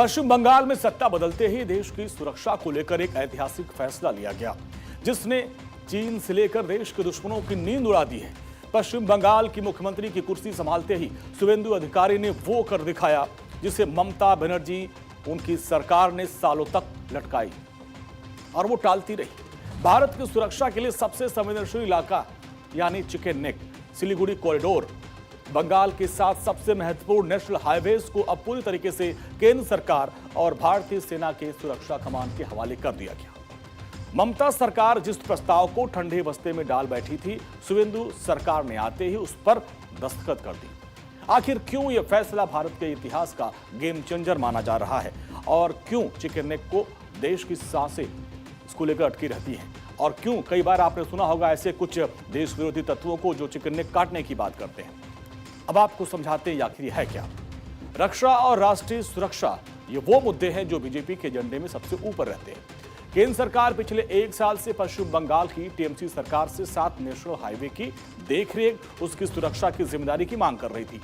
पश्चिम बंगाल में सत्ता बदलते ही देश की सुरक्षा को लेकर एक ऐतिहासिक फैसला लिया गया, जिसने चीन से लेकर देश के दुश्मनों की नींद उड़ा दी है। पश्चिम बंगाल की मुख्यमंत्री की कुर्सी संभालते ही शुवेंदु अधिकारी ने वो कर दिखाया जिसे ममता बनर्जी उनकी सरकार ने सालों तक लटकाई और वो टालती रही। भारत की सुरक्षा के लिए सबसे संवेदनशील इलाका यानी chicken neck Siliguri corridor, Bengal के साथ सबसे महत्वपूर्ण नेशनल हाईवेज को अब पूरी तरीके से केंद्र सरकार और भारतीय सेना के सुरक्षा कमान के हवाले कर दिया गया। ममता सरकार जिस प्रस्ताव को ठंडे बस्ते में डाल बैठी थी, शुवेंदु सरकार ने आते ही उस पर दस्तखत कर दी। आखिर क्यों यह फैसला भारत के इतिहास का गेम चेंजर माना जा रहा है और क्यों चिकन नेक को देश की सांसें इसको लेकर अटकी रहती हैं और क्यों कई बार आपने सुना होगा ऐसे कुछ देश विरोधी तत्वों को जो चिकन नेक काटने की बात करते हैं। अब आपको समझाते हैं आखिर है क्या। रक्षा और राष्ट्रीय सुरक्षा ये वो मुद्दे हैं जो बीजेपी के एजेंडे में सबसे ऊपर रहते हैं। केंद्र सरकार पिछले एक साल से पश्चिम बंगाल की टीएमसी सरकार से 7 नेशनल हाईवे की देखरेख, उसकी सुरक्षा की जिम्मेदारी की मांग कर रही थी।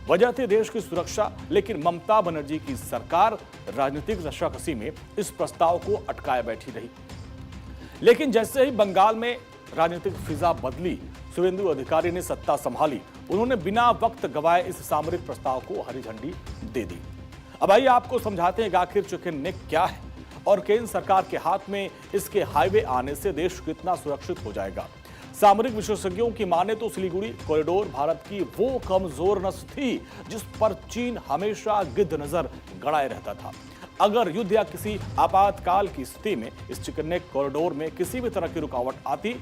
वजह थी देश की सुरक्षा, लेकिन ममता बनर्जी की सरकार राजनीतिक रस्साकसी में इस प्रस्ताव को अटकाए बैठी रही। लेकिन जैसे ही बंगाल में राजनीतिक फिजा बदली, शुवेंदु अधिकारी ने सत्ता संभाली, उन्होंने बिना वक्त गवाए इस सामरिक प्रस्ताव को हरी झंडी दे दी। अब आइए आपको समझाते हैं कि आखिर चिकन नेक क्या है और केंद्र सरकार के हाथ में इसके हाईवे आने से देश कितना सुरक्षित हो जाएगा। सामरिक विशेषज्ञों की माने तो सिलीगुड़ी कॉरिडोर भारत की वो कमजोर नस थी जिस पर चीन हमेशा गिद्ध नजर गड़ाए रहता था। अगर युद्ध या किसी आपातकाल की स्थिति में इस चिकन नेक कॉरिडोर में किसी भी तरह की रुकावट आती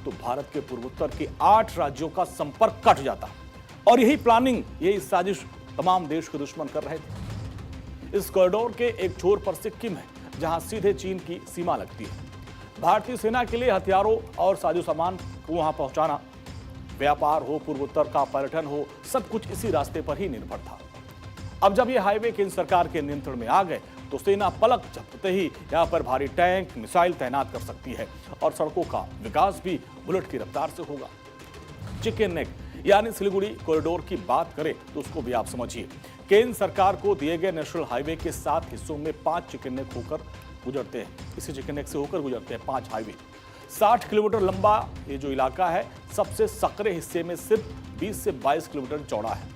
तो भारत के पूर्वोत्तर के 8 राज्यों का संपर्क कट जाता और यही प्लानिंग, यही साजिश तमाम देश के दुश्मन कर रहे थे। इस कॉरिडोर के एक छोर पर सिक्किम है जहां सीधे चीन की सीमा लगती है। भारतीय सेना के लिए हथियारों और साजो सामान को वहां पहुंचाना, व्यापार हो, पूर्वोत्तर का पर्यटन हो, सब कुछ इसी रास्ते पर ही निर्भर था। अब जब ये हाईवे केंद्र सरकार के नियंत्रण में आ गए तो सेना पलक झपकते ही यहां पर भारी टैंक, मिसाइल तैनात कर सकती है और सड़कों का विकास भी बुलेट की रफ्तार से होगा। चिकन नेक यानी सिलीगुड़ी कॉरिडोर की बात करें तो उसको भी आप समझिए। केंद्र सरकार को दिए गए नेशनल हाईवे के 7 हिस्सों में 5 चिकन नेक होकर गुजरते हैं। इसी चिकन नेक से होकर गुजरते हैं 5 हाईवे। 60 किलोमीटर लंबा ये जो इलाका है, सबसे सकरे हिस्से में सिर्फ 20 से 22 किलोमीटर चौड़ा है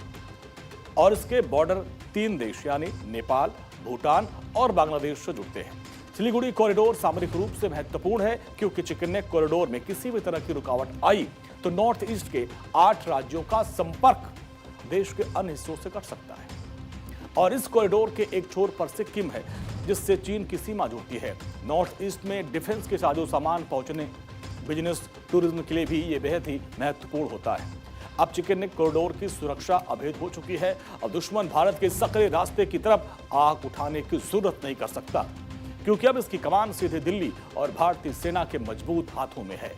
और इसके बॉर्डर 3 देश यानी नेपाल, भूटान और बांग्लादेश से जुड़ते हैं। सिलीगुड़ी कॉरिडोर सामरिक रूप से महत्वपूर्ण है क्योंकि चिकन नेक कॉरिडोर में किसी भी तरह की रुकावट आई तो नॉर्थ ईस्ट के 8 राज्यों का संपर्क देश के अन्य हिस्सों से कट सकता है। और इस कॉरिडोर के एक छोर पर सिक्किम है जिससे चीन की सीमा जुड़ती है। नॉर्थ ईस्ट में डिफेंस के साजो सामान पहुंचने, बिजनेस, टूरिज्म के लिए भी ये बेहद ही महत्वपूर्ण होता है। अब चिकन नेक कॉरिडोर की सुरक्षा अभेद हो चुकी है और दुश्मन भारत के सकरे रास्ते की तरफ आंख उठाने की जरूरत नहीं कर सकता क्योंकि अब इसकी कमान सीधे दिल्ली और भारतीय सेना के मजबूत हाथों में है।